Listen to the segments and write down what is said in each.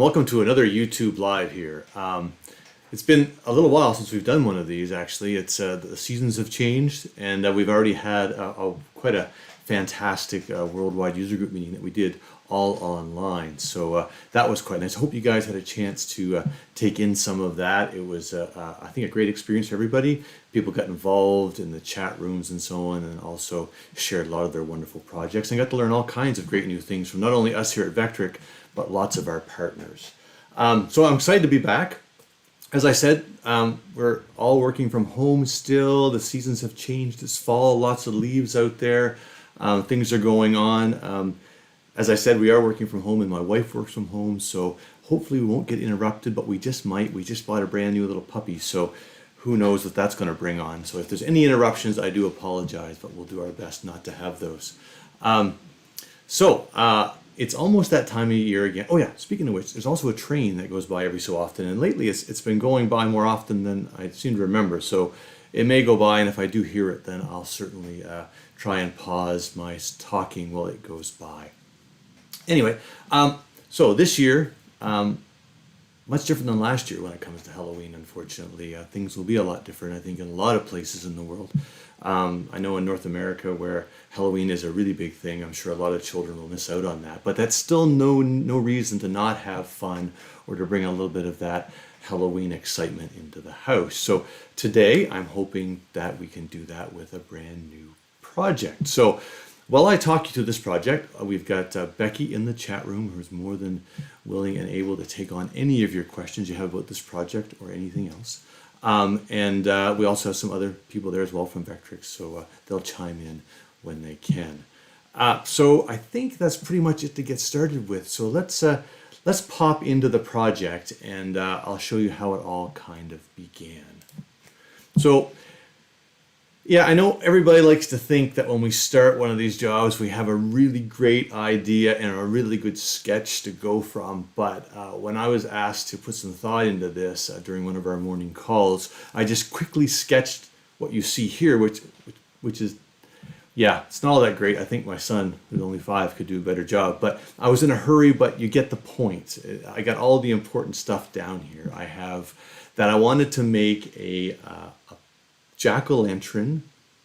welcome to another YouTube Live here. It's been a little while since we've done one of these, actually. It's the seasons have changed, and we've already had quite a fantastic worldwide user group meeting that we did all online. So that was quite nice. I hope you guys had a chance to take in some of that. It was, I think, a great experience for everybody. People got involved in the chat rooms and so on, and also shared a lot of their wonderful projects and got to learn all kinds of great new things from not only us here at Vectric, but lots of our partners. So I'm excited to be back. As I said, we're all working from home still. The seasons have changed this fall, lots of leaves out there. Things are going on. As I said, we are working from home and my wife works from home, so hopefully we won't get interrupted, but we just might. We just bought a brand new little puppy, so who knows what that's going to bring on. So if there's any interruptions, I do apologize, but we'll do our best not to have those. It's almost that time of year again. Oh yeah, speaking of which, there's also a train that goes by every so often, and lately it's been going by more often than I seem to remember, so it may go by, and if I do hear it, then I'll certainly try and pause my talking while it goes by. Anyway, so this year, much different than last year when it comes to Halloween, unfortunately. Things will be a lot different, I think, in a lot of places in the world. I know in North America where Halloween is a really big thing, I'm sure a lot of children will miss out on that. But that's still no reason to not have fun or to bring a little bit of that Halloween excitement into the house. So today I'm hoping that we can do that with a brand new project. So while I talk you through this project, we've got Becky in the chat room who's more than willing and able to take on any of your questions you have about this project or anything else. We also have some other people there as well from Vectric, so they'll chime in when they can. So I think that's pretty much it to get started with. So let's pop into the project, and I'll show you how it all kind of began. So yeah, I know everybody likes to think that when we start one of these jobs, we have a really great idea and a really good sketch to go from. But when I was asked to put some thought into this during one of our morning calls, I just quickly sketched what you see here, which is, yeah, it's not all that great. I think my son, who's only 5, could do a better job. But I was in a hurry, but you get the point. I got all the important stuff down here. I have that I wanted to make a jack-o'-lantern.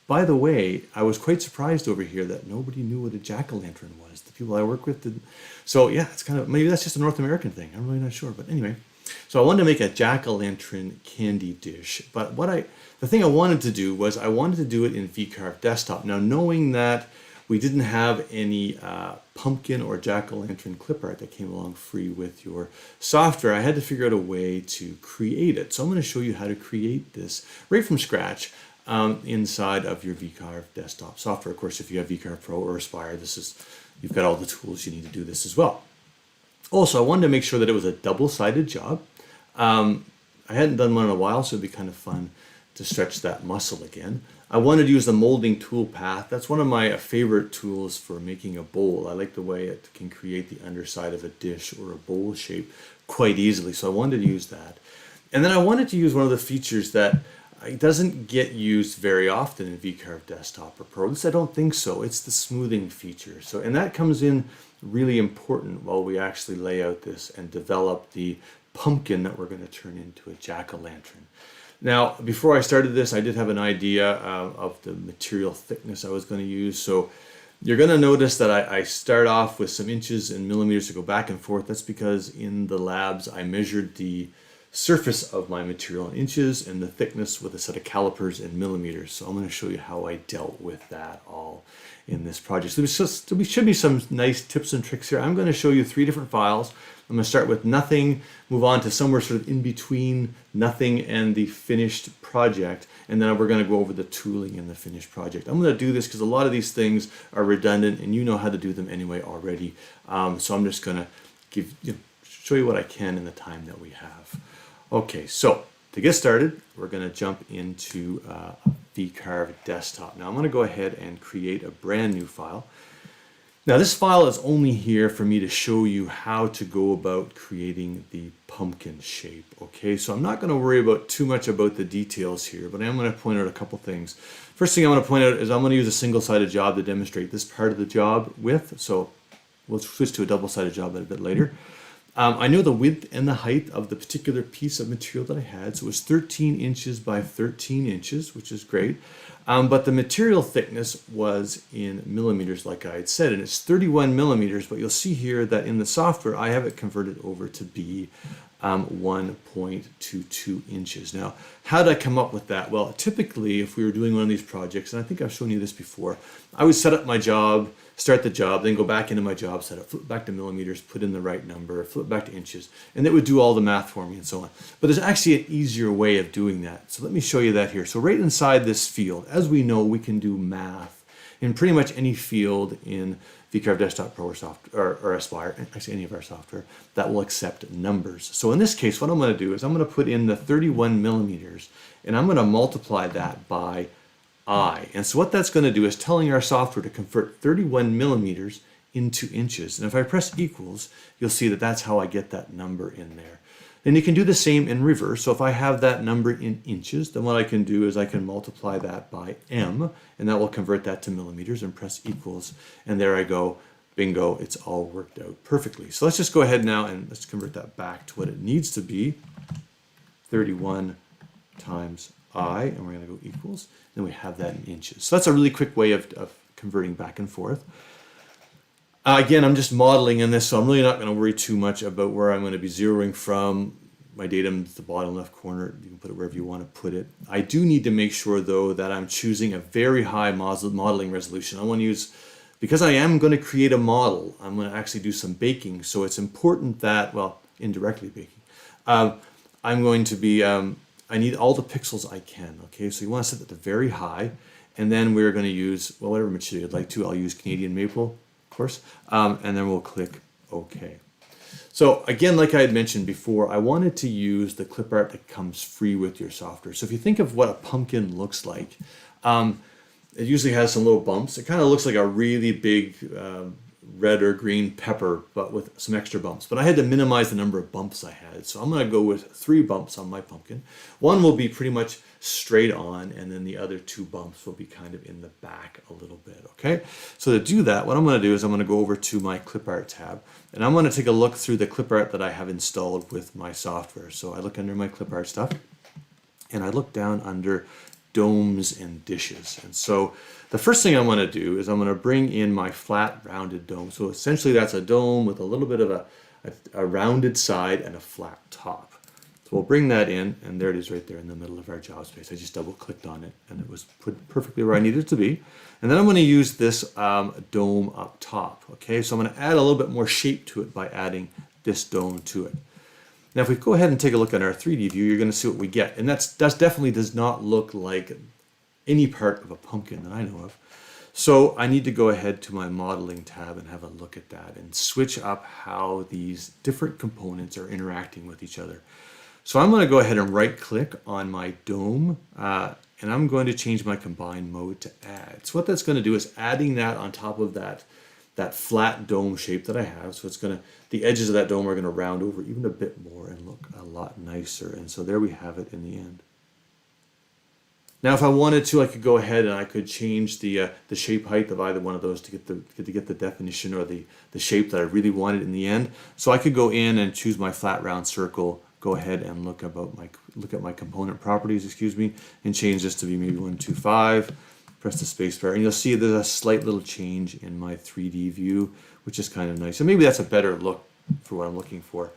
By the way, I was quite surprised over here that nobody knew what a jack-o'-lantern was. The people I work with didn't. So yeah, it's kind of, maybe that's just a North American thing. I'm really not sure. But anyway, so I wanted to make a jack-o'-lantern candy dish. But the thing I wanted to do was I wanted to do it in VCarve desktop. Now, knowing that we didn't have any pumpkin or jack-o'-lantern clip art that came along free with your software, I had to figure out a way to create it. So I'm going to show you how to create this right from scratch inside of your VCarve desktop software. Of course, if you have VCarve Pro or Aspire, you've got all the tools you need to do this as well. Also, I wanted to make sure that it was a double-sided job. I hadn't done one in a while, so it'd be kind of fun to stretch that muscle again. I wanted to use the molding Toolpath. That's one of my favorite tools for making a bowl. I like the way it can create the underside of a dish or a bowl shape quite easily, so I wanted to use that. And then I wanted to use one of the features that doesn't get used very often in VCarve Desktop or Pro. At least I don't think so. It's the smoothing feature. And that comes in really important while we actually lay out this and develop the pumpkin that we're going to turn into a jack-o'-lantern. Now, before I started this, I did have an idea of the material thickness I was going to use. So you're going to notice that I start off with some inches and millimeters to go back and forth. That's because in the labs, I measured the surface of my material in inches and the thickness with a set of calipers in millimeters. So I'm going to show you how I dealt with that all in this project. So there should be some nice tips and tricks here. I'm going to show you 3 different files. I'm going to start with nothing, move on to somewhere sort of in between nothing and the finished project, and then we're going to go over the tooling in the finished project. I'm going to do this because a lot of these things are redundant and you know how to do them anyway already. So I'm just going to show you what I can in the time that we have. Okay, so to get started, we're going to jump into VCarve Desktop. Now I'm going to go ahead and create a brand new file. Now this file is only here for me to show you how to go about creating the pumpkin shape. Okay, so I'm not going to worry about too much about the details here, but I am going to point out a couple things. First thing I want to point out is I'm going to use a single-sided job to demonstrate this part of the job with, so we'll switch to a double-sided job a bit later. I know the width and the height of the particular piece of material that I had. So it was 13 inches by 13 inches, which is great. But the material thickness was in millimeters, like I had said, and it's 31 millimeters. But you'll see here that in the software, I have it converted over to be 1.22 inches. Now, how did I come up with that? Well, typically, if we were doing one of these projects, and I think I've shown you this before, I would set up my job, start the job, then go back into my job setup, flip back to millimeters, put in the right number, flip back to inches, and it would do all the math for me and so on. But there's actually an easier way of doing that. So let me show you that here. So right inside this field, as we know, we can do math in pretty much any field in VCarve Desktop Pro or Aspire, actually any of our software, that will accept numbers. So in this case, what I'm going to do is I'm going to put in the 31 millimeters, and I'm going to multiply that by I. And so what that's going to do is telling our software to convert 31 millimeters into inches. And if I press equals, you'll see that that's how I get that number in there. Then you can do the same in reverse. So if I have that number in inches, then what I can do is I can multiply that by m, and that will convert that to millimeters, and press equals. And there I go. Bingo, it's all worked out perfectly. So let's just go ahead now and let's convert that back to what it needs to be. 31 times I, and we're going to go equals. Then we have that in inches. So that's a really quick way of converting back and forth. Again, I'm just modeling in this, so I'm really not going to worry too much about where I'm going to be zeroing from. My datum is the bottom left corner. You can put it wherever you want to put it. I do need to make sure, though, that I'm choosing a very high modeling resolution. I want to use, because I am going to create a model, I'm going to actually do some baking. So it's important that, well, indirectly baking, I'm going to be, I need all the pixels I can, okay? So you want to set that to very high, and then we're going to use, well, whatever material you'd like to. I'll use Canadian maple, of course, and then we'll click OK. So again, like I had mentioned before, I wanted to use the clip art that comes free with your software. So if you think of what a pumpkin looks like, it usually has some little bumps. It kind of looks like a really big red or green pepper, but with some extra bumps. But I had to minimize the number of bumps I had. So I'm going to go with 3 bumps on my pumpkin. One will be pretty much straight on, and then the other 2 bumps will be kind of in the back a little bit, okay? So to do that, what I'm going to do is I'm going to go over to my clip art tab, and I'm going to take a look through the clip art that I have installed with my software. So I look under my clip art stuff, and I look down under domes and dishes. And so the first thing I want to do is I'm going to bring in my flat rounded dome. So essentially that's a dome with a little bit of a rounded side and a flat top. So we'll bring that in, and there it is right there in the middle of our job space. I just double clicked on it and it was put perfectly where I needed it to be. And then I'm going to use this dome up top. Okay, so I'm going to add a little bit more shape to it by adding this dome to it. Now, if we go ahead and take a look at our 3D view, you're going to see what we get. And that definitely does not look like any part of a pumpkin that I know of. So I need to go ahead to my modeling tab and have a look at that and switch up how these different components are interacting with each other. So I'm going to go ahead and right click on my dome, and I'm going to change my combine mode to add. So what that's going to do is adding that on top of that flat dome shape that I have. So it's going to, the edges of that dome are going to round over even a bit more and look a lot nicer. And so there we have it in the end. Now, if I wanted to, I could go ahead and I could change the shape height of either one of those to get the definition or the shape that I really wanted in the end. So I could go in and choose my flat round circle, go ahead and look at my component properties, and change this to be maybe 125. Press the space bar, and you'll see there's a slight little change in my 3D view, which is kind of nice. And maybe that's a better look for what I'm looking for.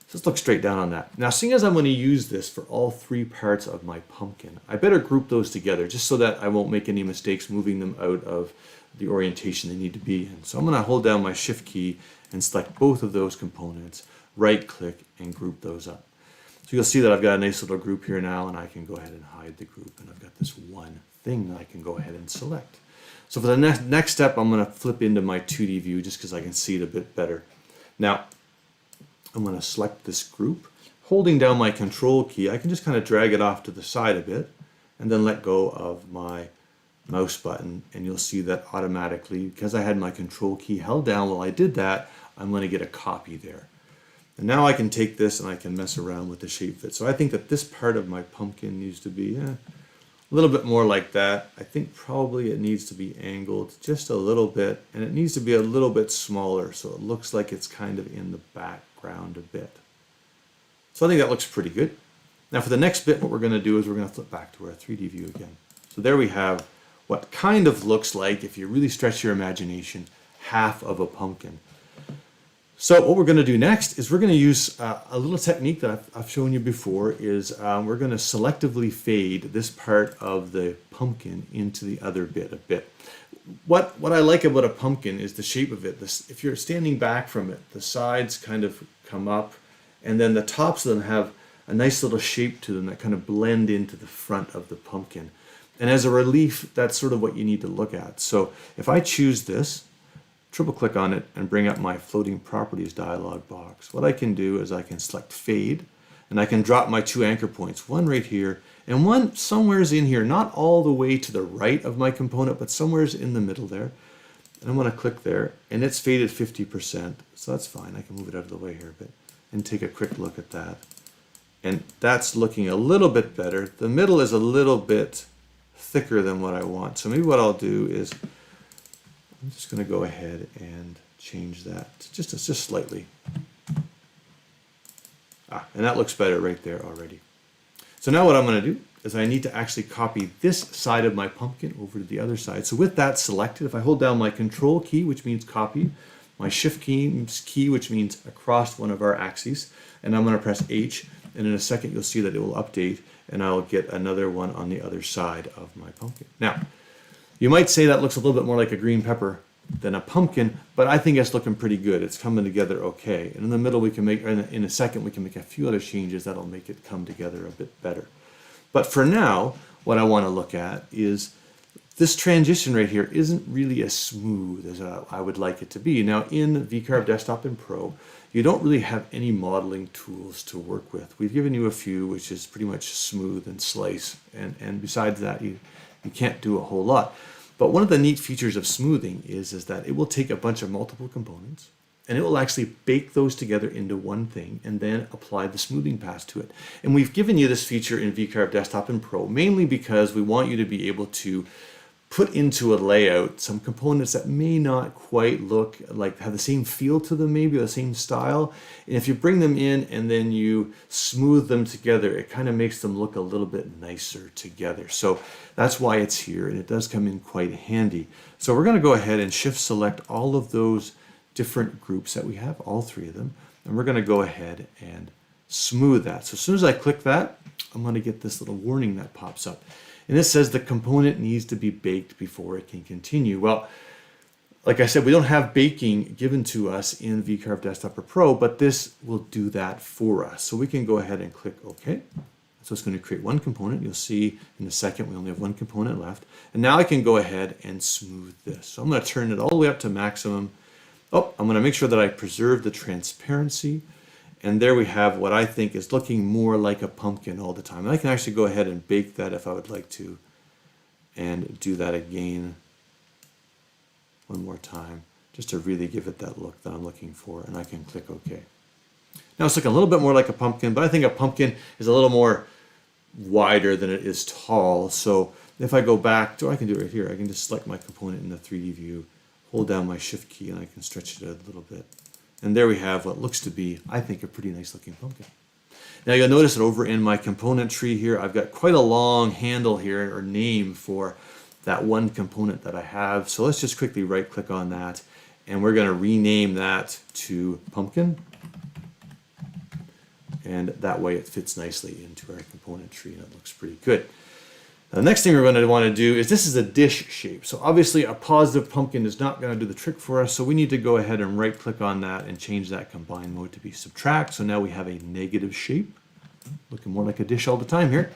So let's look straight down on that. Now, seeing as I'm going to use this for all 3 parts of my pumpkin, I better group those together just so that I won't make any mistakes moving them out of the orientation they need to be in. So I'm going to hold down my Shift key and select both of those components, right click, and group those up. So you'll see that I've got a nice little group here now, and I can go ahead and hide the group, and I've got this one thing that I can go ahead and select. So for the next step, I'm going to flip into my 2D view just because I can see it a bit better. Now, I'm going to select this group. Holding down my control key, I can just kind of drag it off to the side a bit and then let go of my mouse button, and you'll see that automatically, because I had my control key held down while I did that, I'm going to get a copy there. And now I can take this and I can mess around with the shape fit. So I think that this part of my pumpkin needs to be a little bit more like that. I think probably it needs to be angled just a little bit, and it needs to be a little bit smaller so it looks like it's kind of in the back background a bit. So I think that looks pretty good. Now for the next bit, what we're going to do is we're going to flip back to our 3D view again. So there we have what kind of looks like, if you really stretch your imagination, half of a pumpkin. So what we're going to do next is we're going to use a little technique that I've shown you before. Is we're going to selectively fade this part of the pumpkin into the other bit a bit. What I like about a pumpkin is the shape of it. If you're standing back from it, the sides kind of come up, and then the tops of them have a nice little shape to them that kind of blend into the front of the pumpkin. And as a relief, that's sort of what you need to look at. So if I choose this, triple click on it and bring up my floating properties dialog box, what I can do is I can select fade, and I can drop my 2 anchor points, one right here and one somewhere's in here, not all the way to the right of my component, but somewhere's in the middle there. And I'm going to click there, and it's faded 50%, so that's fine. I can move it out of the way here a bit and take a quick look at that. And that's looking a little bit better. The middle is a little bit thicker than what I want. So maybe what I'll do is I'm just going to go ahead and change that to just slightly. And that looks better right there already. So now what I'm going to do is I need to actually copy this side of my pumpkin over to the other side. So with that selected, if I hold down my control key, which means copy, my shift key, which means across one of our axes, and I'm going to press H, and in a second you'll see that it will update, and I'll get another one on the other side of my pumpkin. Now, you might say that looks a little bit more like a green pepper than a pumpkin, but I think it's looking pretty good. It's coming together okay. And in the middle we can make, in a second we can make a few other changes that'll make it come together a bit better. But for now, what I want to look at is this transition right here isn't really as smooth as I would like it to be. Now in VCarve Desktop and Pro, you don't really have any modeling tools to work with. We've given you a few, which is pretty much smooth and slice, and besides that, you can't do a whole lot. But one of the neat features of smoothing is that it will take a bunch of multiple components, and it will actually bake those together into one thing and then apply the smoothing pass to it. And we've given you this feature in VCarve Desktop and Pro mainly because we want you to be able to put into a layout some components that may not quite look like, have the same feel to them, maybe, or the same style. And if you bring them in and then you smooth them together, it kind of makes them look a little bit nicer together. So that's why it's here, and it does come in quite handy. So we're going to go ahead and shift select all of those different groups that we have, all 3 of them, and we're going to go ahead and smooth that. So as soon as I click that, I'm going to get this little warning that pops up. And it says the component needs to be baked before it can continue. Well, like I said, we don't have baking given to us in VCarve Desktop or Pro, but this will do that for us. So we can go ahead and click OK. So it's going to create one component. You'll see in a second we only have one component left. And now I can go ahead and smooth this. So I'm going to turn it all the way up to maximum. Oh, I'm going to make sure that I preserve the transparency. And there we have what I think is looking more like a pumpkin all the time. And I can actually go ahead and bake that if I would like to, and do that again one more time, just to really give it that look that I'm looking for. And I can click OK. Now it's looking a little bit more like a pumpkin, but I think a pumpkin is a little more wider than it is tall. So if I go back to, I can do it right here. I can just select my component in the 3D view, hold down my shift key, and I can stretch it out a little bit. And there we have what looks to be, I think, a pretty nice looking pumpkin. Now you'll notice that over in my component tree here, I've got quite a long handle here, or name, for that one component that I have. So let's just quickly right click on that, and we're going to rename that to pumpkin. And that way it fits nicely into our component tree, and it looks pretty good. Now, the next thing we're going to want to do is, this is a dish shape. So obviously a positive pumpkin is not going to do the trick for us. So we need to go ahead and right click on that and change that combine mode to be subtract. So now we have a negative shape, looking more like a dish all the time here.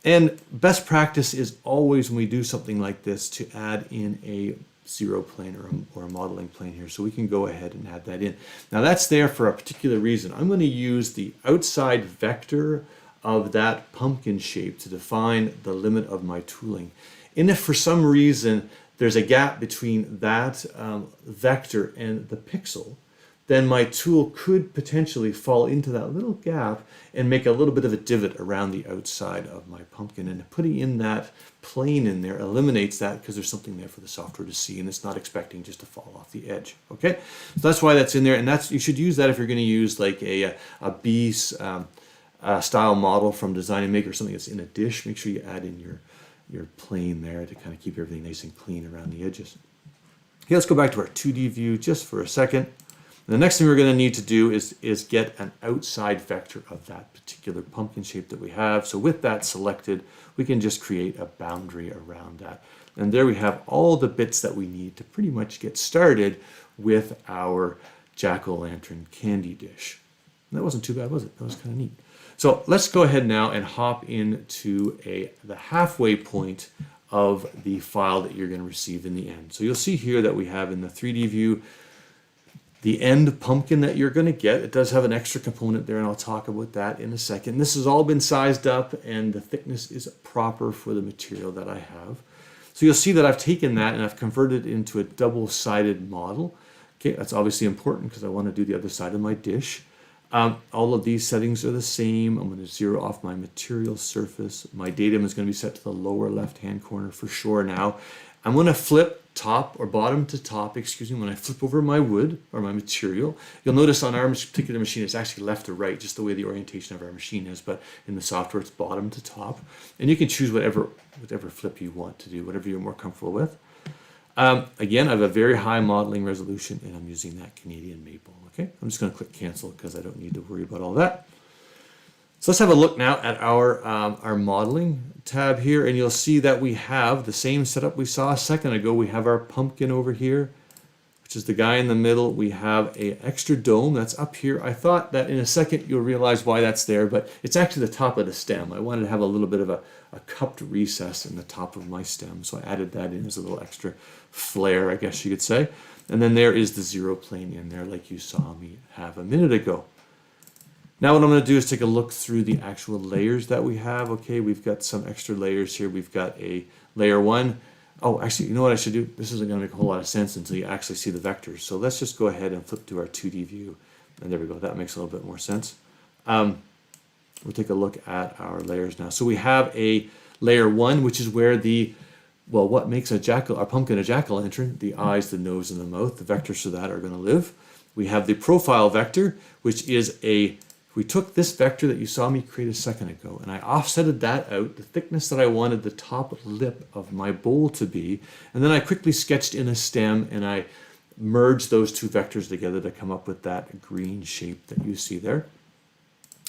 And best practice is always, when we do something like this, to add in a zero plane or a modeling plane here. So we can go ahead and add that in. Now that's there for a particular reason. I'm going to use the outside vector of that pumpkin shape to define the limit of my tooling. And if for some reason there's a gap between that vector and the pixel, then my tool could potentially fall into that little gap and make a little bit of a divot around the outside of my pumpkin. And putting in that plane in there eliminates that because there's something there for the software to see, and it's not expecting just to fall off the edge. Okay, so that's why that's in there, and you should use that if you're going to use like a B style model from Design and Make or something that's in a dish. Make sure you add in your plane there to kind of keep everything nice and clean around the edges. Okay, let's go back to our 2D view just for a second. The next thing we're going to need to do is get an outside vector of that particular pumpkin shape that we have. So with that selected, we can just create a boundary around that. And there we have all the bits that we need to pretty much get started with our jack-o'-lantern candy dish. And that wasn't too bad, was it? That was kind of neat. So let's go ahead now and hop into the halfway point of the file that you're going to receive in the end. So you'll see here that we have in the 3D view the end pumpkin that you're going to get. It does have an extra component there, and I'll talk about that in a second. This has all been sized up, and the thickness is proper for the material that I have. So you'll see that I've taken that and I've converted it into a double-sided model. Okay, that's obviously important because I want to do the other side of my dish. All of these settings are the same. I'm going to zero off my material surface. My datum is going to be set to the lower left-hand corner for sure now. I'm going to flip top or bottom to top, excuse me, when I flip over my wood or my material. You'll notice on our particular machine it's actually left to right, just the way the orientation of our machine is, but in the software it's bottom to top. And you can choose whatever flip you want to do, whatever you're more comfortable with. Again, I have a very high modeling resolution, and I'm using that Canadian maple. Okay, I'm just going to click cancel because I don't need to worry about all that. So let's have a look now at our modeling tab here, and you'll see that we have the same setup we saw a second ago. We have our pumpkin over here, which is the guy in the middle. We have an extra dome that's up here. I thought that in a second you'll realize why that's there, but it's actually the top of the stem. I wanted to have a little bit of a cupped recess in the top of my stem, so I added that in as a little extra flare, I guess you could say. And then there is the zero plane in there like you saw me have a minute ago. Now what I'm going to do is take a look through the actual layers that we have. Okay, we've got some extra layers here. We've got a layer 1. Oh, actually, you know what I should do? This isn't going to make a whole lot of sense until you actually see the vectors. So let's just go ahead and flip to our 2D view. And there we go. That makes a little bit more sense. We'll take a look at our layers now. So we have a layer 1, which is where what makes our pumpkin a jack-o'-lantern, the eyes, the nose, and the mouth. The vectors for that are going to live. We have the profile vector, which is we took this vector that you saw me create a second ago, and I offsetted that out, the thickness that I wanted the top lip of my bowl to be, and then I quickly sketched in a stem, and I merged those two vectors together to come up with that green shape that you see there.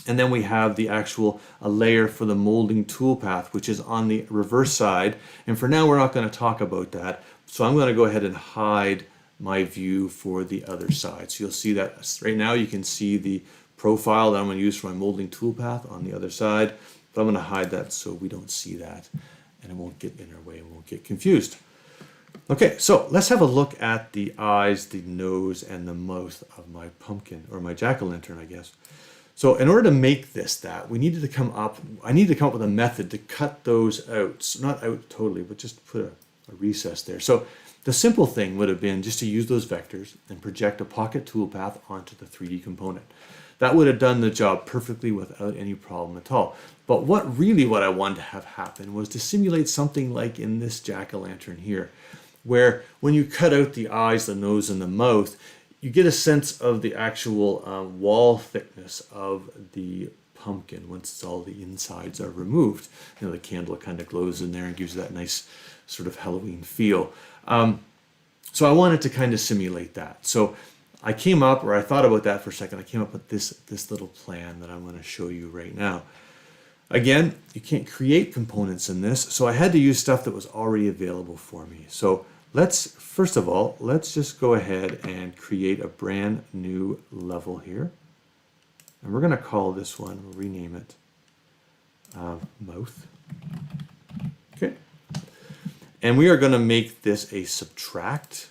And then we have the actual layer for the molding toolpath, which is on the reverse side, and for now we're not going to talk about that, so I'm going to go ahead and hide my view for the other side. So you'll see that right now you can see the profile that I'm going to use for my molding toolpath on the other side, but I'm going to hide that so we don't see that and it won't get in our way and won't get confused. Okay, so let's have a look at the eyes, the nose, and the mouth of my pumpkin, or my jack-o'-lantern, I guess. So in order to make I needed to come up with a method to cut those out. So not out totally, but just put a recess there. So the simple thing would have been just to use those vectors and project a pocket toolpath onto the 3D component. That would have done the job perfectly without any problem at all. But what I wanted to have happen was to simulate something like in this jack-o'-lantern here, where when you cut out the eyes, the nose, and the mouth, you get a sense of the actual wall thickness of the pumpkin once all the insides are removed. You know, the candle kind of glows in there and gives you that nice sort of Halloween feel. So I wanted to kind of simulate that. So I thought about that for a second. I came up with this little plan that I'm going to show you right now. Again, you can't create components in this, so I had to use stuff that was already available for me. So first of all, let's just go ahead and create a brand new level here. And we're going to call this one, we'll rename it mouth. Okay. And we are going to make this a subtract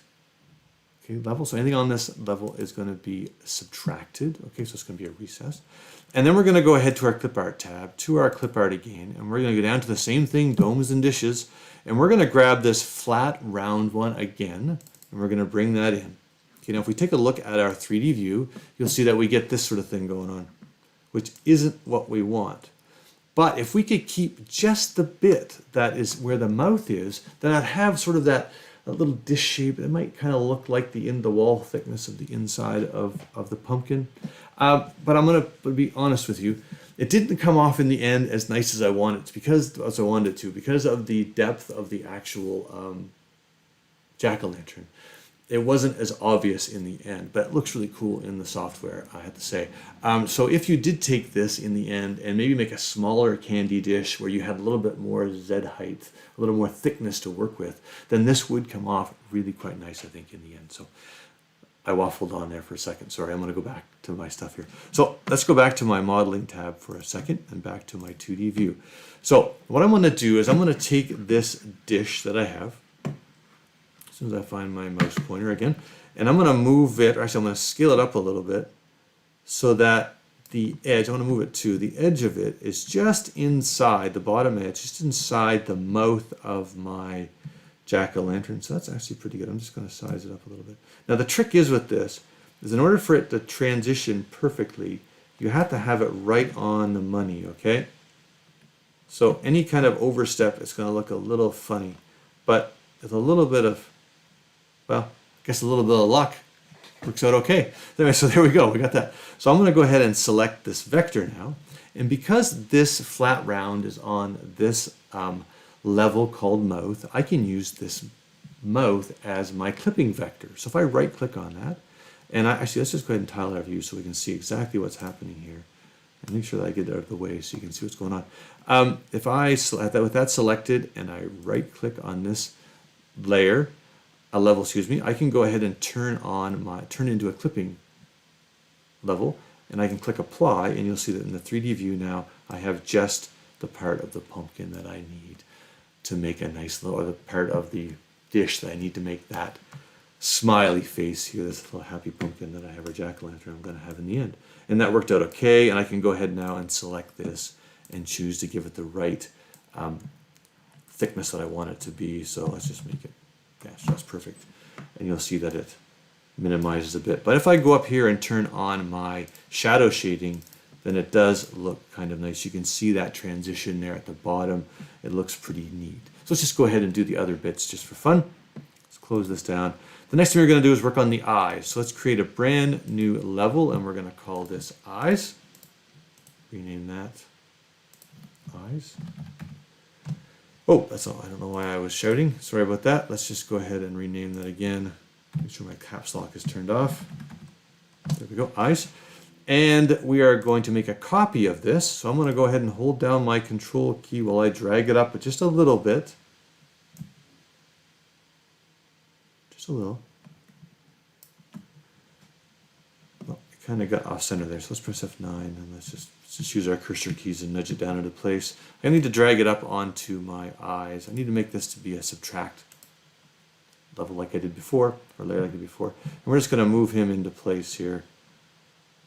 level. So anything on this level is going to be subtracted. Okay, so it's going to be a recess. And then we're going to go ahead to our clip art tab, to our clip art again, and we're going to go down to the same thing, domes and dishes, and we're going to grab this flat round one again, and we're going to bring that in. Okay, now if we take a look at our 3D view, you'll see that we get this sort of thing going on, which isn't what we want. But if we could keep just the bit that is where the mouth is, then I'd have sort of that a little dish shape. It might kind of look like the wall thickness of the inside of the pumpkin. But I'm going to be honest with you. It didn't come off in the end as nice as I wanted it because of the depth of the actual jack-o'-lantern. It wasn't as obvious in the end, but it looks really cool in the software, I have to say. So if you did take this in the end and maybe make a smaller candy dish where you had a little bit more Z height, a little more thickness to work with, then this would come off really quite nice, I think, in the end. So I waffled on there for a second. Sorry, I'm going to go back to my stuff here. So let's go back to my modeling tab for a second and back to my 2D view. So what I'm going to do is I'm going to take this dish that I have, as soon as I find my mouse pointer again, and I'm going to move it, or actually I'm going to scale it up a little bit so that the edge, I want to move it to, the edge of it is just inside, the bottom edge, just inside the mouth of my jack-o'-lantern. So that's actually pretty good. I'm just going to size it up a little bit. Now the trick is with this, is in order for it to transition perfectly, you have to have it right on the money, okay? So any kind of overstep, it's going to look a little funny, but with a little bit of, well, I guess a little bit of luck, works out okay. Anyway, so there we go, we got that. So I'm going to go ahead and select this vector now, and because this flat round is on this level called mouth, I can use this mouth as my clipping vector. So if I right click on that, and actually let's just go ahead and tile our view so we can see exactly what's happening here, and make sure that I get it out of the way so you can see what's going on. If I select that with that selected and I right click on this layer, a level, excuse me, I can go ahead and turn into a clipping level, and I can click apply, and you'll see that in the 3D view now I have just the part of the pumpkin that I need to make a nice little, or the part of the dish that I need to make that smiley face here, this little happy pumpkin that I have, or jack-o'-lantern I'm going to have in the end. And that worked out okay, and I can go ahead now and select this and choose to give it the right thickness that I want it to be. So let's just make it, gosh, that's perfect. And you'll see that it minimizes a bit. But if I go up here and turn on my shadow shading, then it does look kind of nice. You can see that transition there at the bottom. It looks pretty neat. So let's just go ahead and do the other bits just for fun. Let's close this down. The next thing we're going to do is work on the eyes. So let's create a brand new level, and we're going to call this eyes. Rename that eyes. Oh, that's all. I don't know why I was shouting. Sorry about that. Let's just go ahead and rename that again. Make sure my caps lock is turned off. There we go, eyes. And we are going to make a copy of this. So I'm going to go ahead and hold down my control key while I drag it up just a little bit. Just a little. Well, it kind of got off center there. So let's press F9 and let's just use our cursor keys and nudge it down into place. I need to drag it up onto my eyes. I need to make this to be a subtract level like I did before, or layer like I did before. And we're just going to move him into place here.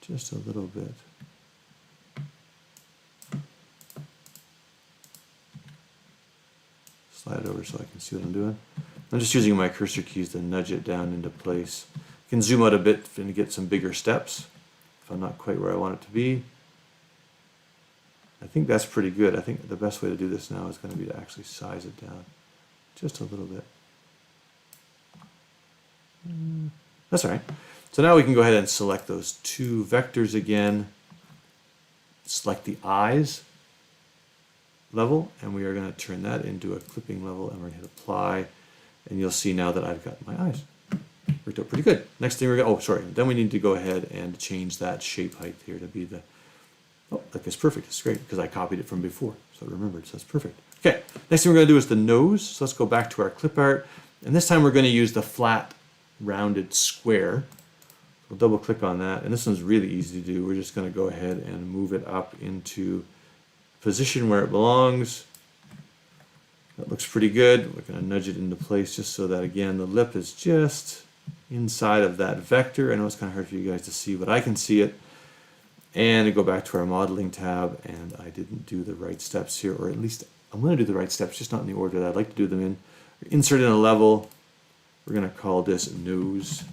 Just a little bit. Slide it over so I can see what I'm doing. I'm just using my cursor keys to nudge it down into place. I can zoom out a bit and get some bigger steps if I'm not quite where I want it to be. I think that's pretty good. I think the best way to do this now is going to be to actually size it down just a little bit. That's all right. So now we can go ahead and select those two vectors again, select the eyes level, and we are going to turn that into a clipping level, and we're going to hit apply, and you'll see now that I've got my eyes. Worked out pretty good. Next thing we're going to, oh sorry, then we need to go ahead and change that shape height here to be the, oh, that is perfect. It's great because I copied it from before, so I remembered, so that's perfect. Okay, next thing we're going to do is the nose. So let's go back to our clip art, and this time we're going to use the flat rounded square. We'll double click on that, and this one's really easy to do. We're just going to go ahead and move it up into position where it belongs. That looks pretty good. We're going to nudge it into place just so that, again, the lip is just inside of that vector. I know it's kind of hard for you guys to see, but I can see it. And I go back to our modeling tab, and I didn't do the right steps here, or at least I'm going to do the right steps, just not in the order that I'd like to do them in. Insert in a level. We're going to call this nose.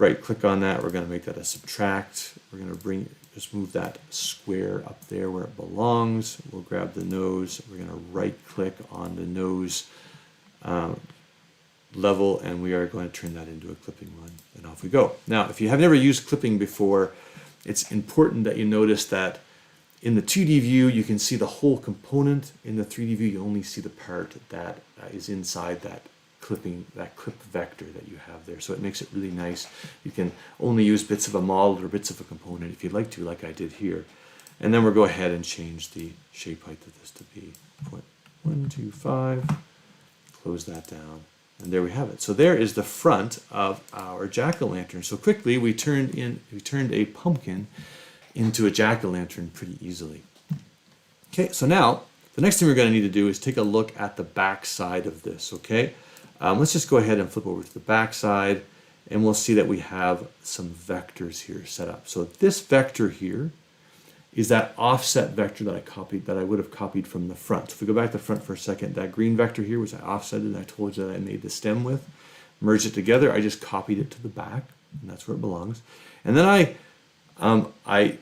right click on that. We're going to make that a subtract. We're going to just move that square up there where it belongs. We'll grab the nose. We're going to right click on the nose level, and we are going to turn that into a clipping one, and off we go. Now, if you have never used clipping before, it's important that you notice that in the 2D view, you can see the whole component. In the 3D view, you only see the part that is inside that clip vector that you have there. So it makes it really nice. You can only use bits of a model or bits of a component if you'd like to, like I did here. And then we'll go ahead and change the shape height of this to be 0.125. Close that down. And there we have it. So there is the front of our jack-o'-lantern. So quickly we turned a pumpkin into a jack-o'-lantern pretty easily. Okay, so now the next thing we're going to need to do is take a look at the back side of this. Okay, let's just go ahead and flip over to the back side, and we'll see that we have some vectors here set up. So this vector here is that offset vector that I would have copied from the front. So if we go back to the front for a second, that green vector here was I offsetted, and I told you that I made the stem with, merged it together. I just copied it to the back, and that's where it belongs. And then I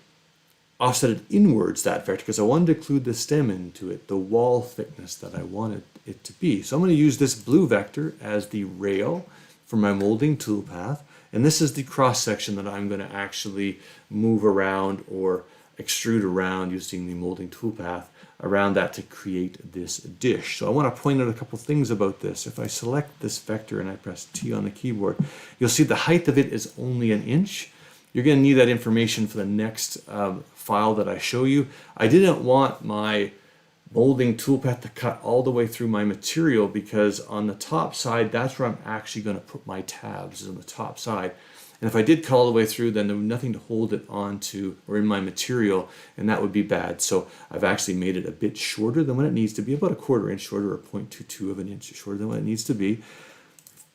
offsetted inwards that vector because I wanted to include the stem into it, the wall thickness that I wanted it to be. So I'm going to use this blue vector as the rail for my molding toolpath, and this is the cross section that I'm going to actually move around or extrude around using the molding toolpath around that to create this dish. So I want to point out a couple things about this. If I select this vector and I press T on the keyboard, you'll see the height of it is only 1 inch. You're going to need that information for the next file that I show you. I didn't want my molding toolpath to cut all the way through my material because on the top side, that's where I'm actually going to put my tabs, is on the top side. And if I did cut all the way through, then there was nothing to hold it onto or in my material, and that would be bad. So I've actually made it a bit shorter than what it needs to be, about 1/4 inch shorter or 0.22 of an inch shorter than what it needs to be.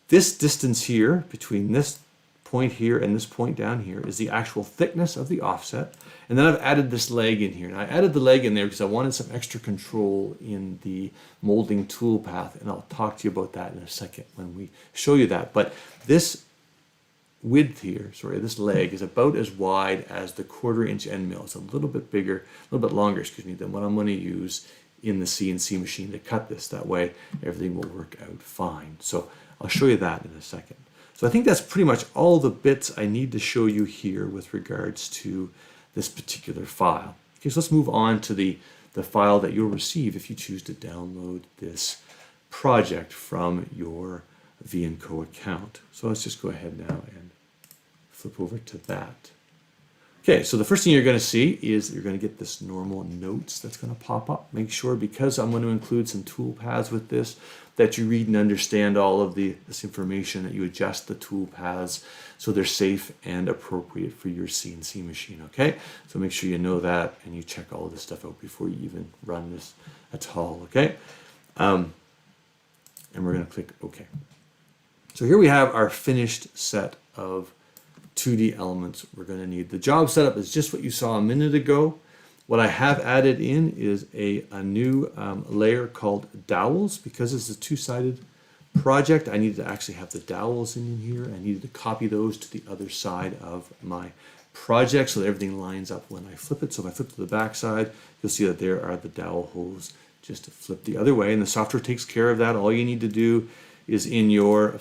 This distance here between this point here and this point down here is the actual thickness of the offset. And then I've added this leg in here. And I added the leg in there because I wanted some extra control in the molding toolpath, and I'll talk to you about that in a second when we show you that. But this width here, this leg is about as wide as the 1/4 inch end mill. It's a little bit bigger, a little bit longer, than what I'm going to use in the CNC machine to cut this. That way everything will work out fine. So I'll show you that in a second. So I think that's pretty much all the bits I need to show you here with regards to this particular file. Okay, so let's move on to the file that you'll receive if you choose to download this project from your V&Co account. So let's just go ahead now and flip over to that. Okay, so the first thing you're going to see is you're going to get this normal notes that's going to pop up. Make sure, because I'm going to include some tool paths with this, that you read and understand all of this information, that you adjust the tool paths so they're safe and appropriate for your CNC machine, okay? So make sure you know that and you check all of this stuff out before you even run this at all, okay? And we're going to click OK. So here we have our finished set of 2D elements we're going to need. The job setup is just what you saw a minute ago. What I have added in is a new layer called dowels. Because it's a two-sided project, I needed to actually have the dowels in here. I needed to copy those to the other side of my project so that everything lines up when I flip it. So if I flip to the back side, you'll see that there are the dowel holes just to flip the other way, and the software takes care of that. All you need to do is in your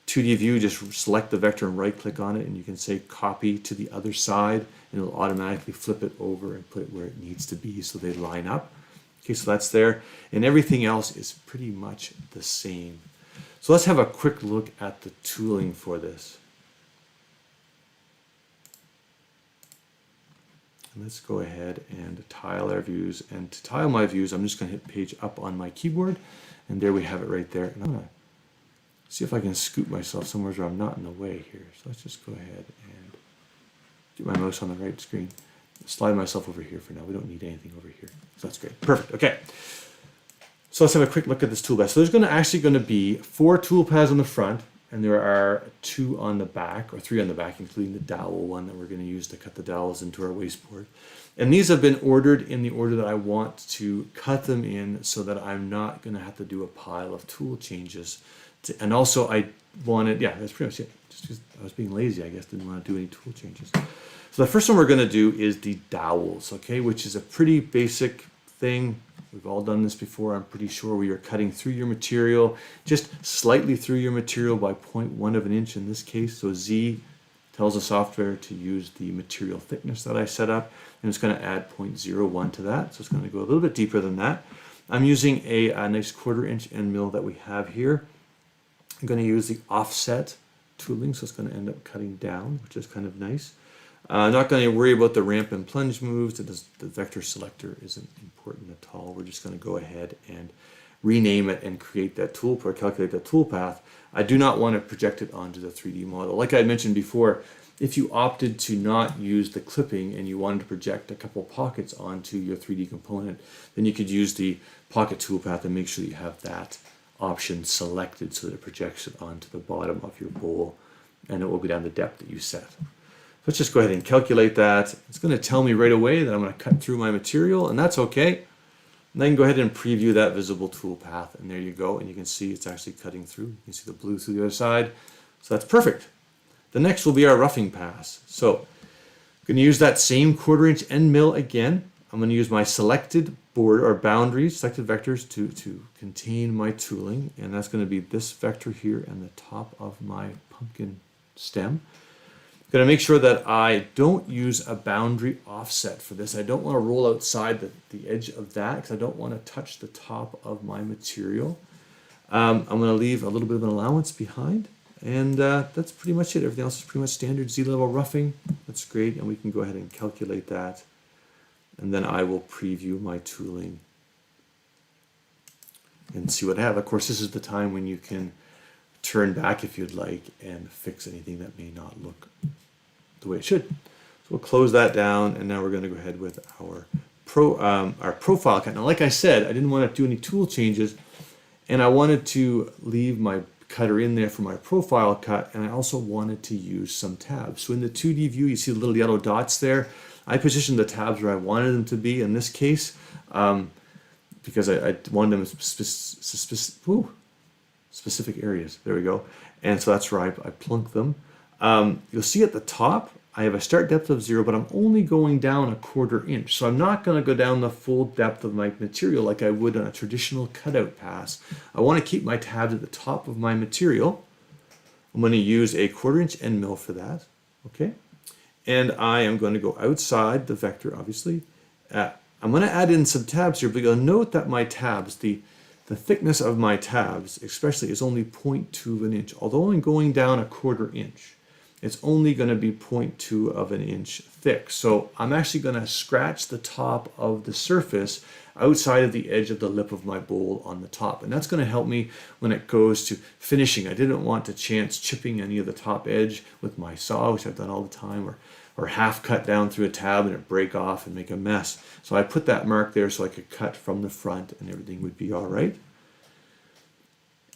2D view, just select the vector and right click on it, and you can say copy to the other side, and it'll automatically flip it over and put it where it needs to be so they line up. Okay, so that's there, and everything else is pretty much the same. So let's have a quick look at the tooling for this. And let's go ahead and tile our views, and to tile my views, I'm just going to hit page up on my keyboard, and there we have it right there. And I'm going to see if I can scoop myself somewhere where I'm not in the way here. So let's just go ahead and get my mouse on the right screen. Slide myself over here for now. We don't need anything over here. So that's great. Perfect. Okay. So let's have a quick look at this toolpath. So there's actually going to be 4 toolpaths on the front, and there are 2 on the back, or 3 on the back, including the dowel one that we're going to use to cut the dowels into our wasteboard. And these have been ordered in the order that I want to cut them in, so that I'm not going to have to do a pile of tool changes And also I wanted, yeah, that's pretty much it. Just I was being lazy, I guess, didn't want to do any tool changes. So the first one we're going to do is the dowels, okay, which is a pretty basic thing. We've all done this before, I'm pretty sure, where you're cutting through your material, just slightly through your material by 0.1 of an inch in this case. So Z tells the software to use the material thickness that I set up, and it's going to add 0.01 to that. So it's going to go a little bit deeper than that. I'm using a nice 1/4 inch end mill that we have here. I'm going to use the offset tooling, so it's going to end up cutting down, which is kind of nice. I'm not going to worry about the ramp and plunge moves. The vector selector isn't important at all. We're just going to go ahead and rename it and create that tool or calculate that tool path. I do not want to project it onto the 3D model. Like I had mentioned before, if you opted to not use the clipping and you wanted to project a couple pockets onto your 3D component, then you could use the pocket toolpath and make sure you have that option selected so that it projects it onto the bottom of your bowl, and it will go down the depth that you set. Let's just go ahead and calculate that. It's going to tell me right away that I'm going to cut through my material, and that's okay. And I can go ahead and preview that visible tool path, and there you go, and you can see it's actually cutting through. You can see the blue through the other side, so that's perfect. The next will be our roughing pass. So I'm going to use that same 1/4 inch end mill again. I'm going to use my selected border or boundaries, selected vectors to contain my tooling, and that's going to be this vector here and the top of my pumpkin stem. Going to make sure that I don't use a boundary offset for this. I don't want to roll outside the edge of that because I don't want to touch the top of my material. I'm going to leave a little bit of an allowance behind, and that's pretty much it. Everything else is pretty much standard Z-level roughing. That's great, and we can go ahead and calculate that. And then I will preview my tooling and see what I have. Of course, this is the time when you can turn back if you'd like and fix anything that may not look the way it should. So we'll close that down, and now we're going to go ahead with our profile cut. Now, like I said, I didn't want to do any tool changes, and I wanted to leave my cutter in there for my profile cut, and I also wanted to use some tabs. So in the 2D view, you see the little yellow dots there. I positioned the tabs where I wanted them to be in this case, because I wanted them in specific areas. There we go. And so that's where I plunk them. You'll see at the top, I have a start depth of 0, but I'm only going down 1/4 inch. So I'm not going to go down the full depth of my material like I would on a traditional cutout pass. I want to keep my tabs at the top of my material. I'm going to use a 1/4 inch end mill for that. Okay. And I am going to go outside the vector, obviously. I'm going to add in some tabs here, but you'll note that my tabs, the thickness of my tabs, especially, is only 0.2 of an inch. Although I'm going down 1/4 inch, it's only going to be 0.2 of an inch thick. So I'm actually going to scratch the top of the surface outside of the edge of the lip of my bowl on the top. And that's going to help me when it goes to finishing. I didn't want to chance chipping any of the top edge with my saw, which I've done all the time, or half cut down through a tab and it break off and make a mess. So I put that mark there so I could cut from the front and everything would be all right.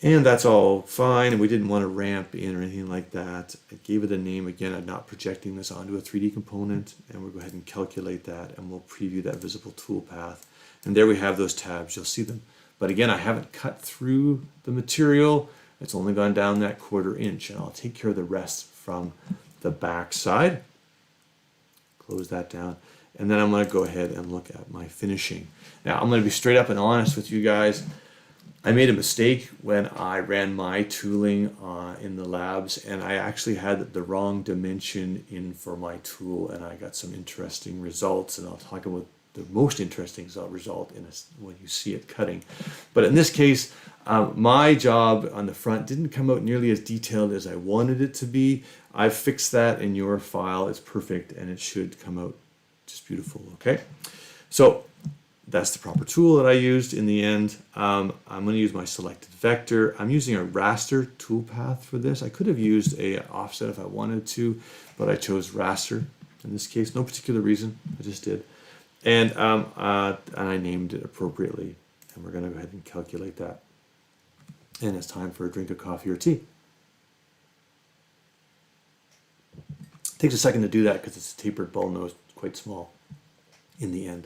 And that's all fine, and we didn't want to ramp in or anything like that. I gave it a name. Again, I'm not projecting this onto a 3D component, and we'll go ahead and calculate that, and we'll preview that visible tool path. And there we have those tabs. You'll see them. But again, I haven't cut through the material. It's only gone down that 1/4 inch, and I'll take care of the rest from the back side. Close that down. And then I'm going to go ahead and look at my finishing. Now, I'm going to be straight up and honest with you guys. I made a mistake when I ran my tooling in the labs, and I actually had the wrong dimension in for my tool, and I got some interesting results, and I'll talk about the most interesting result when you see it cutting. But in this case, my job on the front didn't come out nearly as detailed as I wanted it to be. I've fixed that in your file. It's perfect, and it should come out just beautiful, okay? So that's the proper tool that I used in the end. I'm going to use my selected vector. I'm using a raster toolpath for this. I could have used a offset if I wanted to, but I chose raster in this case. No particular reason, I just did. And I named it appropriately. And we're going to go ahead and calculate that. And it's time for a drink of coffee or tea. It takes a second to do that because it's a tapered ball nose, quite small in the end.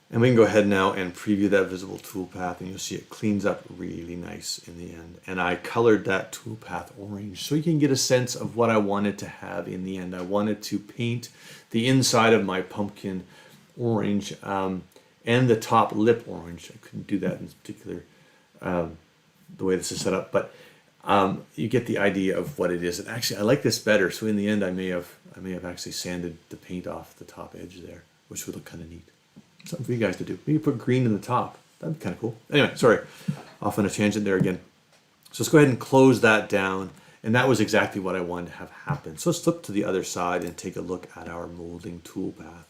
And we can go ahead now and preview that visible toolpath, and you'll see it cleans up really nice in the end. And I colored that toolpath orange so you can get a sense of what I wanted to have in the end. I wanted to paint the inside of my pumpkin orange and the top lip orange. I couldn't do that in particular the way this is set up, but you get the idea of what it is. And actually, I like this better. So in the end, I may have actually sanded the paint off the top edge there, which would look kind of neat. Something for you guys to do. Maybe put green in the top. That'd be kind of cool. Anyway, sorry, off on a tangent there again. So let's go ahead and close that down. And that was exactly what I wanted to have happen. So let's flip to the other side and take a look at our molding toolpath.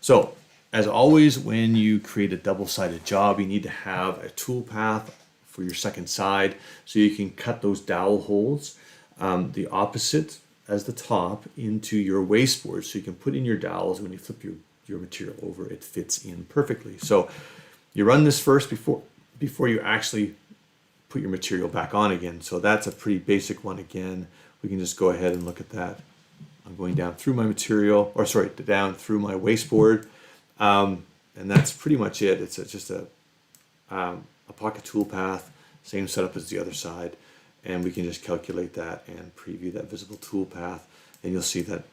So as always, when you create a double-sided job, you need to have a toolpath for your second side so you can cut those dowel holes, the opposite as the top, into your wasteboard. So you can put in your dowels. When you flip your material over, it fits in perfectly. So you run this first before you actually put your material back on again. So that's a pretty basic one. Again, we can just go ahead and look at that. I'm going down through my material, or sorry, down through my wasteboard, and that's pretty much it. It's just a pocket tool path, same setup as the other side, and we can just calculate that and preview that visible tool path, and you'll see that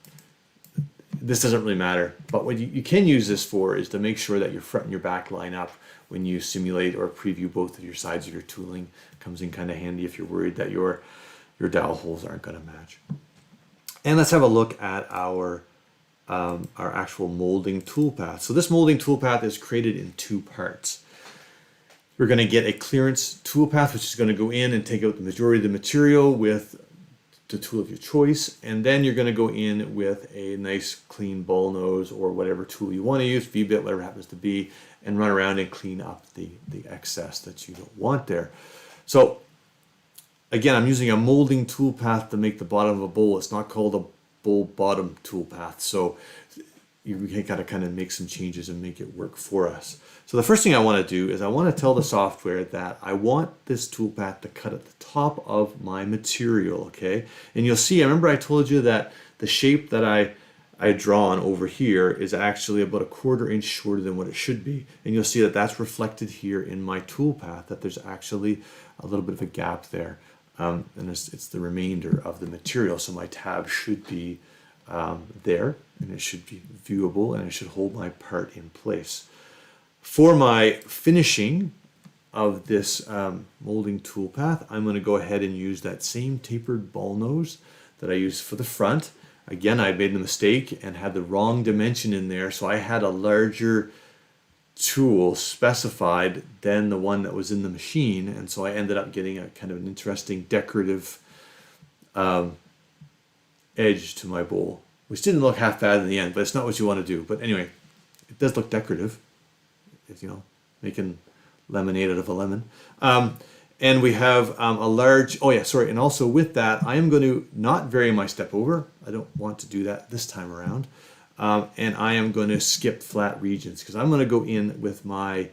this doesn't really matter, but what you can use this for is to make sure that your front and your back line up when you simulate or preview both of your sides of your tooling. Comes in kind of handy if you're worried that your dowel holes aren't going to match. And let's have a look at our actual molding toolpath. So this molding toolpath is created in two parts. We're going to get a clearance toolpath, which is going to go in and take out the majority of the material with the tool of your choice, and then you're going to go in with a nice clean ball nose or whatever tool you want to use, V-bit, whatever it happens to be, and run around and clean up the excess that you don't want there. So again, I'm using a molding toolpath to make the bottom of a bowl. It's not called a bowl bottom toolpath, so we can kind of make some changes and make it work for us. So the first thing I want to do is I want to tell the software that I want this toolpath to cut at the top of my material, okay? And you'll see, I remember I told you that the shape that I drawn over here is actually about 1/4 inch shorter than what it should be. And you'll see that that's reflected here in my toolpath, that there's actually a little bit of a gap there. And it's the remainder of the material. So my tab should be there, and it should be viewable, and it should hold my part in place. For my finishing of this molding toolpath, I'm going to go ahead and use that same tapered ball nose that I used for the front. Again, I made a mistake and had the wrong dimension in there, so I had a larger tool specified than the one that was in the machine, and so I ended up getting a kind of an interesting decorative edge to my bowl, which didn't look half bad in the end, but it's not what you want to do. But anyway, it does look decorative. It's, making lemonade out of a lemon. And we have a large, and also with that, I am going to not vary my step over. I don't want to do that this time around. And I am going to skip flat regions because I'm going to go in with my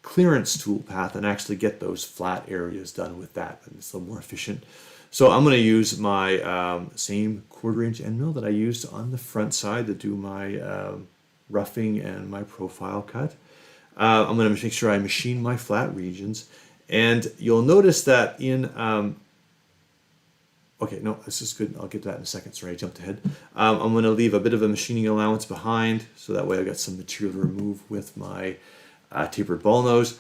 clearance toolpath and actually get those flat areas done with that. And it's a little more efficient. So I'm going to use my same 1/4 inch end mill that I used on the front side to do my roughing and my profile cut. I'm going to make sure I machine my flat regions. And you'll notice that in, this is good. I'll get to that in a second. Sorry, I jumped ahead. I'm going to leave a bit of a machining allowance behind, so that way I've got some material to remove with my tapered ball nose.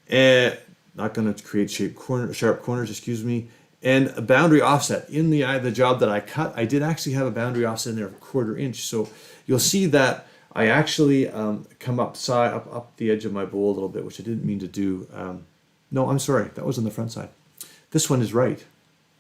And not going to create sharp corners, excuse me. And a boundary offset. In the job that I cut, I did actually have a boundary offset in there of 1/4 inch. So you'll see that I actually come up the edge of my bowl a little bit, which I didn't mean to do. No, I'm sorry, that was on the front side. This one is right.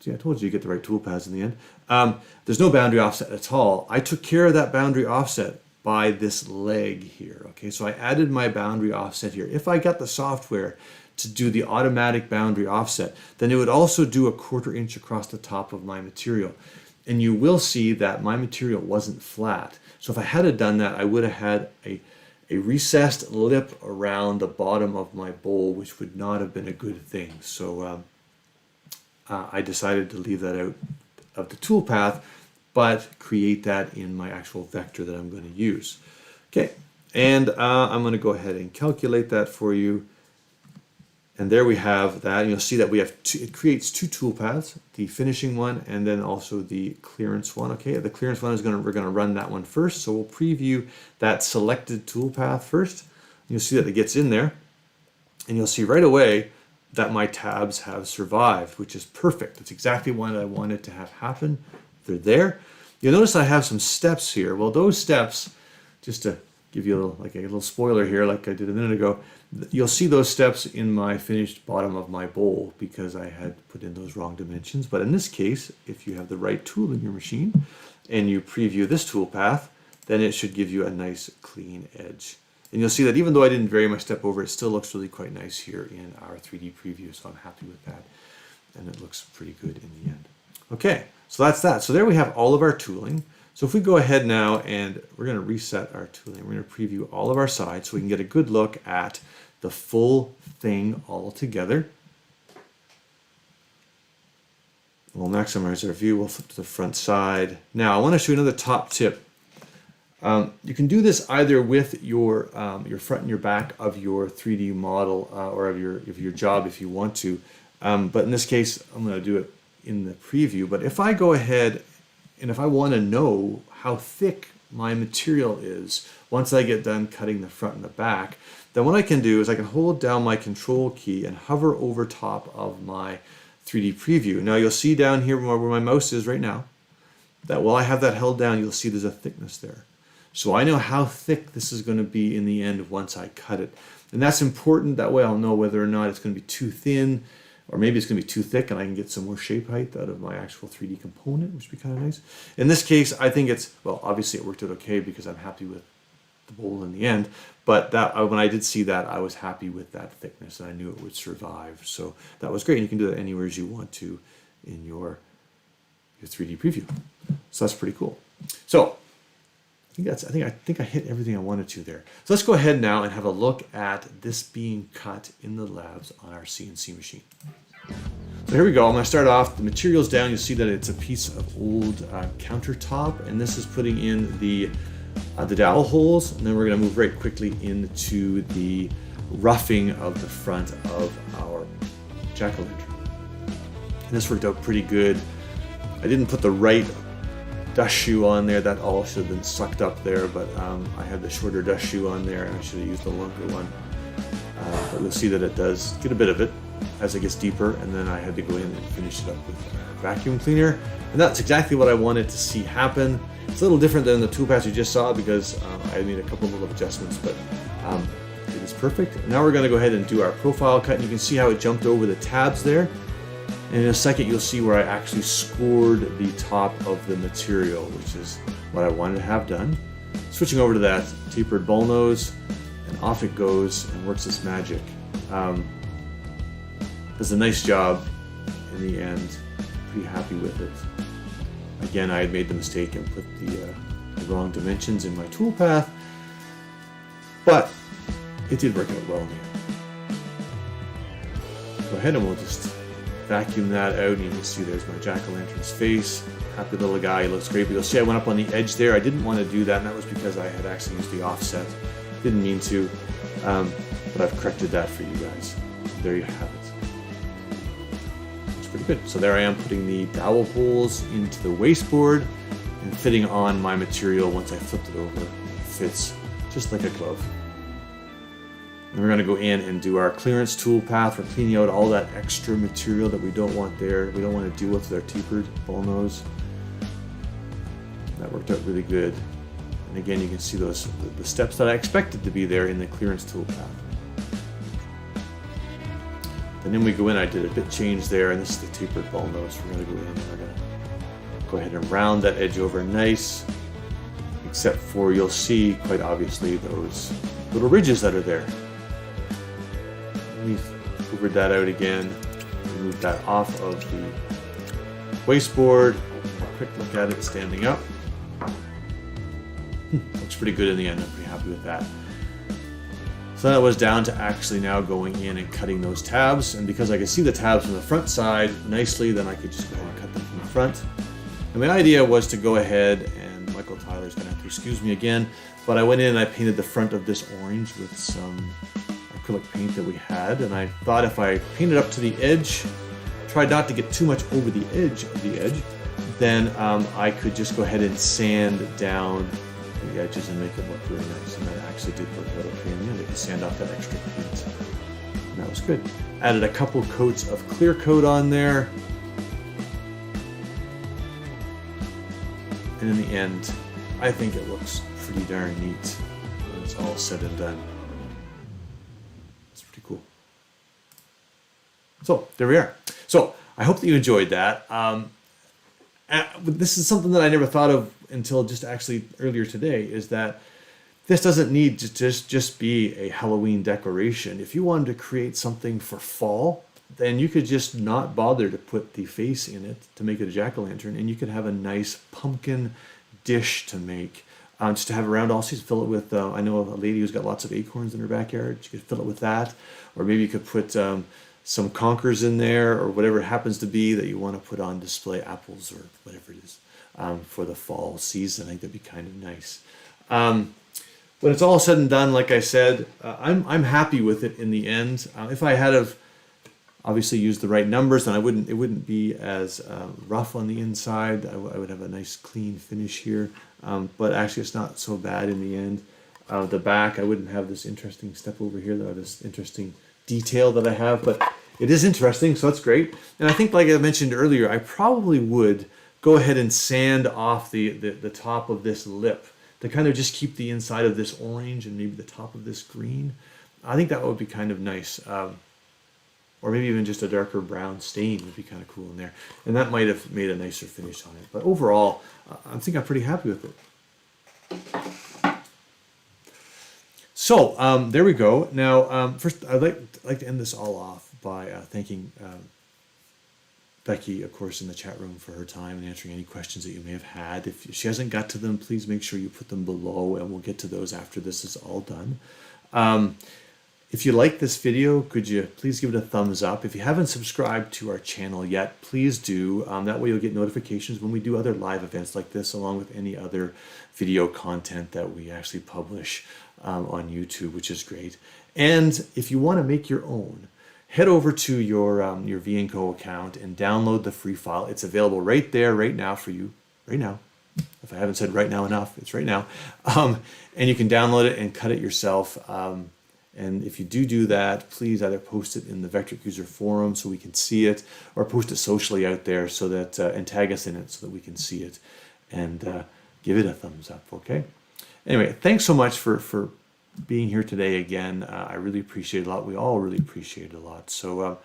See, I told you get the right tool paths in the end. There's no boundary offset at all. I took care of that boundary offset by this leg here. Okay, so I added my boundary offset here. If I got the software to do the automatic boundary offset, then it would also do a 1/4 inch across the top of my material. And you will see that my material wasn't flat. So if I had done that, I would have had a recessed lip around the bottom of my bowl, which would not have been a good thing. So I decided to leave that out of the toolpath, but create that in my actual vector that I'm going to use. Okay, And I'm going to go ahead and calculate that for you. And there we have that. And you'll see that we have it creates two tool paths, the finishing one and then also the clearance one. Okay, the clearance one we're going to run that one first. So we'll preview that selected tool path first. You'll see that it gets in there. And you'll see right away that my tabs have survived, which is perfect. That's exactly what I wanted to have happen. They're there. You'll notice I have some steps here. Well, those steps, just to give you a little spoiler here, like I did a minute ago, you'll see those steps in my finished bottom of my bowl because I had put in those wrong dimensions. But in this case, if you have the right tool in your machine and you preview this tool path, then it should give you a nice clean edge. And you'll see that even though I didn't vary my step over, it still looks really quite nice here in our 3D preview. So I'm happy with that. And it looks pretty good in the end. Okay, so that's that. So there we have all of our tooling. So if we go ahead now and we're going to reset our tooling, we're going to preview all of our sides so we can get a good look at the full thing all together. We'll maximize our view. We'll flip to the front side. Now I want to show you another top tip. You can do this either with your front and your back of your 3D model or of your job if you want to. But in this case, I'm going to do it in the preview. But if I go ahead and if I want to know how thick my material is once I get done cutting the front and the back, then what I can do is I can hold down my control key and hover over top of my 3D preview. Now you'll see down here where my mouse is right now, that while I have that held down, you'll see there's a thickness there. So I know how thick this is going to be in the end once I cut it. And that's important. That way I'll know whether or not it's going to be too thin, or maybe it's going to be too thick and I can get some more shape height out of my actual 3D component, which would be kind of nice. In this case, I think it's, well, obviously it worked out okay because I'm happy with the bowl in the end. But that when I did see that, I was happy with that thickness and I knew it would survive. So that was great. And you can do that anywhere as you want to in your 3D preview. So that's pretty cool. So I think I hit everything I wanted to there. So let's go ahead now and have a look at this being cut in the labs on our CNC machine. So here we go. I'm going to start off. The material's down. You'll see that it's a piece of old countertop, and this is putting in the dowel holes, and then we're going to move very quickly into the roughing of the front of our jack-o'-lantern. And this worked out pretty good. I didn't put the right dust shoe on there. That all should have been sucked up there, but I had the shorter dust shoe on there and I should have used the longer one. But you'll see that it does get a bit of it as it gets deeper, and then I had to go in and finish it up with a vacuum cleaner. And that's exactly what I wanted to see happen. It's a little different than the toolpath you just saw because I made a couple of little adjustments, but it is perfect. Now we're going to go ahead and do our profile cut, and you can see how it jumped over the tabs there. And in a second, you'll see where I actually scored the top of the material, which is what I wanted to have done. Switching over to that tapered ball nose, and off it goes and works its magic. Does a nice job in the end. Pretty happy with it. Again, I had made the mistake and put the wrong dimensions in my toolpath, but it did work out well in the end. Go ahead and we'll just vacuum that out, and you can see there's my jack-o'-lantern's face. Happy little guy, he looks great. But you'll see I went up on the edge there. I didn't want to do that, and that was because I had actually used the offset. Didn't mean to, but I've corrected that for you guys. There you have it. It's pretty good. So there I am putting the dowel holes into the wasteboard and fitting on my material. Once I flipped it over, it fits just like a glove. And we're going to go in and do our clearance tool path. We're cleaning out all that extra material that we don't want there. We don't want to deal with our tapered ball nose. That worked out really good. And again, you can see the steps that I expected to be there in the clearance tool path. And then we go in, I did a bit change there, and this is the tapered ball nose. We're going to go in and we're going to go ahead and round that edge over nice, except for you'll see quite obviously those little ridges that are there. We've hoovered that out again, remove that off of the wasteboard. A quick look at it standing up. Looks pretty good in the end. I'm pretty happy with that. So that was down to actually now going in and cutting those tabs, and because I could see the tabs from the front side nicely, then I could just go ahead and cut them from the front. And my idea was to go ahead, and Michael Tyler's going to have to excuse me again, But I went in and I painted the front of this orange with some acrylic paint that we had, and I thought if I painted up to the edge, tried not to get too much over the edge of the edge, then I could just go ahead and sand down the edges and make it look really nice. And that actually did work out okay in the end. I could sand off that extra paint, and that was good. Added a couple coats of clear coat on there, and in the end, I think it looks pretty darn neat when it's all said and done. It's pretty cool. So there we are. So I hope that you enjoyed that. This is something that I never thought of until just actually earlier today, is that this doesn't need to just be a Halloween decoration. If you wanted to create something for fall, then you could just not bother to put the face in it to make it a jack-o'-lantern, and you could have a nice pumpkin dish to make, just to have around all season. Fill it with, I know a lady who's got lots of acorns in her backyard. You could fill it with that, or maybe you could put some conkers in there, or whatever it happens to be that you want to put on display, apples or whatever it is, for the fall season. I think that'd be kind of nice. When it's all said and done, like I said, I'm happy with it in the end. If I had have obviously used the right numbers, then it wouldn't be as rough on the inside. I would have a nice clean finish here, but actually it's not so bad in the end. The back, I wouldn't have this interesting step over here, this interesting detail that I have, but it is interesting, so that's great. And I think, like I mentioned earlier, I probably would go ahead and sand off the top of this lip to kind of just keep the inside of this orange and maybe the top of this green. I think that would be kind of nice. Or maybe even just a darker brown stain would be kind of cool in there. And that might have made a nicer finish on it. But overall, I think I'm pretty happy with it. So there we go. Now, first, I'd like to end this all off by thanking Becky, of course, in the chat room for her time and answering any questions that you may have had. If she hasn't got to them, please make sure you put them below, and we'll get to those after this is all done. If you like this video, could you please give it a thumbs up? If you haven't subscribed to our channel yet, please do. That way you'll get notifications when we do other live events like this, along with any other video content that we actually publish on YouTube, which is great. And if you want to make your own, head over to your V&Co account and download the free file. It's available right there, right now for you, right now. If I haven't said right now enough, it's right now. And you can download it and cut it yourself. And if you do that, please either post it in the Vectric user forum so we can see it, or post it socially out there so that, and tag us in it so that we can see it, and give it a thumbs up, okay? Anyway, thanks so much for being here today again. I really appreciate it a lot. We all really appreciate it a lot. So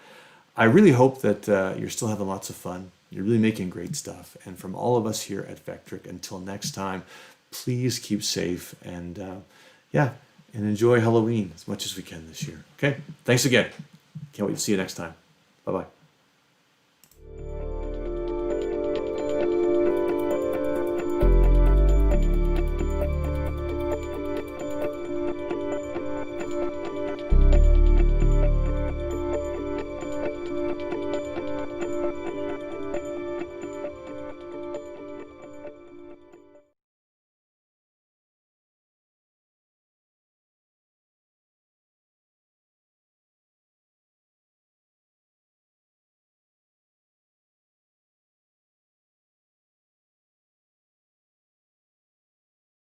I really hope that you're still having lots of fun. You're really making great stuff. And from all of us here at Vectric, until next time, please keep safe, and and enjoy Halloween as much as we can this year. Okay? Thanks again. Can't wait to see you next time. Bye-bye.